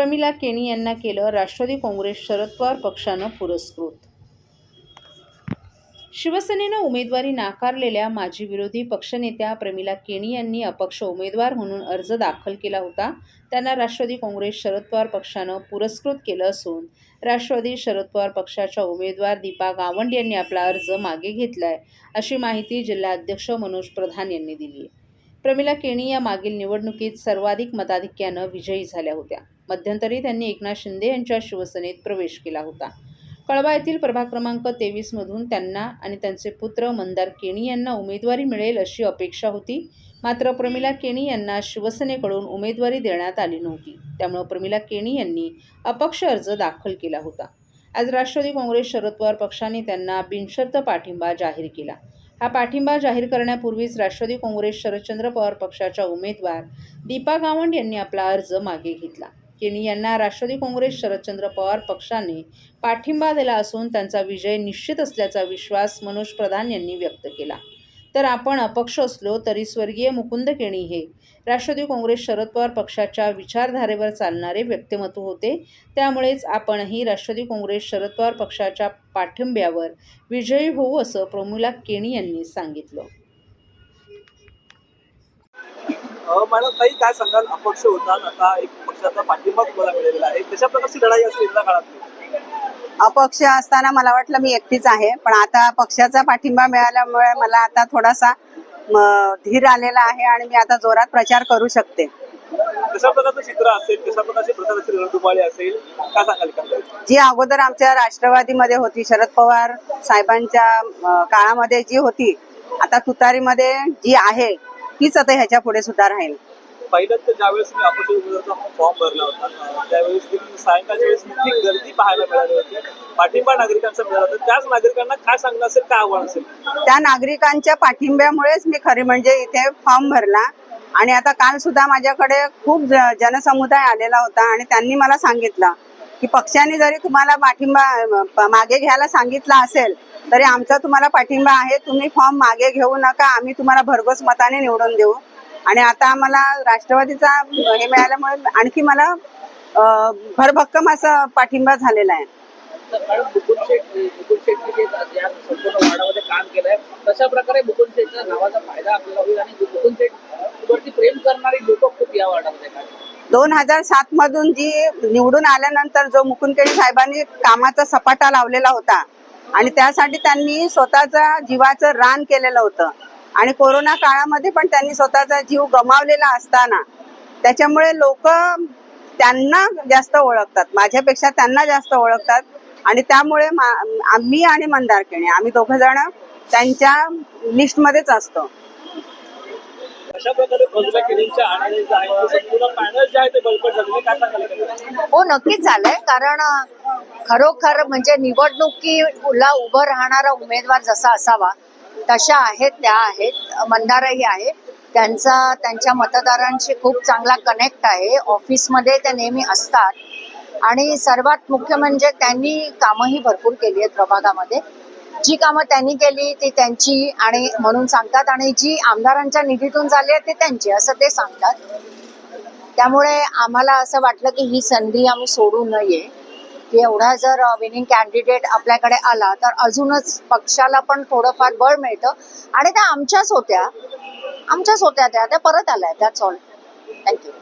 प्रमिला केणी यांना केलं राष्ट्रवादी काँग्रेस शरद पवार पक्षानं पुरस्कृत। शिवसेनेनं उमेदवारी नाकारलेल्या माजी विरोधी पक्षनेत्या प्रमिला केणी यांनी अपक्ष उमेदवार म्हणून अर्ज दाखल केला होता। त्यांना राष्ट्रवादी काँग्रेस शरद पवार पक्षानं पुरस्कृत केलं असून राष्ट्रवादी शरद पवार पक्षाच्या उमेदवार दीपा गावंड यांनी आपला अर्ज मागे घेतलाय, अशी माहिती जिल्हाध्यक्ष मनोज प्रधान यांनी दिली आहे। प्रमिला केणी या मागील निवडणुकीत सर्वाधिक मताधिक्यानं विजयी झाल्या होत्या। मध्यंतरी त्यांनी एकनाथ शिंदे यांच्या शिवसेनेत प्रवेश केला होता। कळवा येथील प्रभाग क्रमांक 23 मधून त्यांना आणि त्यांचे पुत्र मंदार केणी यांना उमेदवारी मिळेल अशी अपेक्षा होती। मात्र प्रमिला केणी यांना शिवसेनेकडून उमेदवारी देण्यात आली नव्हती। त्यामुळे प्रमिला केणी यांनी अपक्ष अर्ज दाखल केला होता। आज राष्ट्रवादी काँग्रेस शरद पवार पक्षाने त्यांना बिनशर्त पाठिंबा जाहीर केला। हा पाठिंबा जाहीर करण्यापूर्वीच राष्ट्रवादी काँग्रेस शरदचंद्र पवार पक्षाच्या उमेदवार दीपा गावंड यांनी आपला अर्ज मागे घेतला। केणी यांना राष्ट्रवादी काँग्रेस शरदचंद्र पवार पक्षाने पाठिंबा दिला असून त्यांचा विजय निश्चित असल्याचा विश्वास मनोज प्रधान यांनी व्यक्त केला। तर आपण अपक्ष असलो तरी स्वर्गीय मुकुंद केणी हे राष्ट्रवादी काँग्रेस शरद पवार पक्षाच्या विचारधारेवर चालणारे व्यक्तिमत्व होते। त्यामुळेच आपणही राष्ट्रवादी काँग्रेस शरद पवार पक्षाच्या पाठिंब्यावर विजयी होऊ असं प्रमिला केणी यांनी सांगितलं। मॅडम ताई काय सांगाल, अपक्ष होता आता एक पक्षाचा पाठिंबा तुम्हाला मिळालेला आहे, कशा प्रकारची लढाई असेल या काळात? अपक्ष असताना मला वाटलं मी एकटीच आहे, पण आता पक्षाचा पाठिंबा मिळाल्यामुळे मला आता थोडासा धीर आलेला आहे आणि मी आता जोरात प्रचार करू शकते। कशा प्रकारचं चित्र असेल, कशा प्रकारची प्रचाराची रणधुमाळी असेल, काय सांगाल का? जी अगोदर आमच्या राष्ट्रवादीमध्ये होती, शरद पवार साहेबांच्या काळामध्ये जी होती, आता तुतारीमध्ये जी आहे तीच आता ह्याच्या पुढे सुद्धा राहील। पहिल्यांदा ज्यावेळेस मी अपक्ष उमेदवाराचा फॉर्म भरला होता त्यावेळेस सायंकाळच्या वेळेस मोठी गर्दी पाहायला मिळाली होती, पाठिंबा नागरिकांचा मिळाला होता। त्याच नागरिकांना काय सांगणं असेल, काय आव्हान असेल? त्या नागरिकांच्या पाठिंब्यामुळेच मी खरी म्हणजे इथे फॉर्म भरला आणि आता काल सुद्धा माझ्याकडे खूप जनसमुदाय आलेला होता आणि त्यांनी मला सांगितलं की पक्षाने जरी तुम्हाला पाठिंबा मागे घ्यायला सांगितलं असेल तरी आमचा तुम्हाला पाठिंबा आहे, तुम्ही फॉर्म मागे घेऊ नका, आम्ही तुम्हाला भरघोस मताने निवडून देऊ। आणि आता आम्हाला राष्ट्रवादीचा हे मिळाल्यामुळे आणखी मला भरभक्कम असा पाठिंबा झालेला आहे। मुकुंद शेट्टी या संपूर्ण वार्डामध्ये काम केलंय, तशा प्रकारे मुकुंद शेट्टीच्या नावाचा फायदा आपल्याला होईल आणि मुकुंद शेट्टीवरती प्रेम करणारी लोक खूप या वार्डामध्ये 2007 मधून जी निवडून आल्यानंतर जो मुकुंद केणी साहेबांनी कामाचा सपाटा लावलेला होता आणि त्यासाठी त्यांनी स्वतःचा जीवाचं रान केलेलं होतं आणि कोरोना काळामध्ये पण त्यांनी स्वतःचा जीव गमावलेला असताना त्याच्यामुळे लोक त्यांना जास्त ओळखतात, माझ्यापेक्षा त्यांना जास्त ओळखतात आणि त्यामुळे मी आणि मंदार केणी आम्ही दोघं जण त्यांच्या लिस्टमध्येच असतो। अशा प्रकारे प्रमिला केणींच्या आणायला जे आहे संपूर्ण पॅनल जे आहे ते बळकट झालेले, काय सांगाल? हो, नक्कीच झालंय, कारण खरोखर म्हणजे निवडणुकीला उभं राहणारा उमेदवार जसा असावा तशा आहेत त्या आहेत। मंदारही आहे, त्यांच्या मतदारांशी खूप चांगला कनेक्ट आहे, ऑफिसमध्ये ते नेहमी असतात आणि सर्वात मुख्य म्हणजे त्यांनी कामंही भरपूर केली आहेत प्रभागामध्ये। जी कामं त्यांनी केली ती त्यांची आणि म्हणून सांगतात आणि जी आमदारांच्या निधीतून झाली आहे ते त्यांची असं ते सांगतात। त्यामुळे आम्हाला असं वाटलं की ही संधी आम्ही सोडू नये, की एवढा जर विनिंग कॅन्डिडेट आपल्याकडे आला तर अजूनच पक्षाला पण थोडंफार बळ मिळतं आणि त्या आमच्याच होत्या त्या परत आल्या, दॅट्स ऑल। थँक्यू।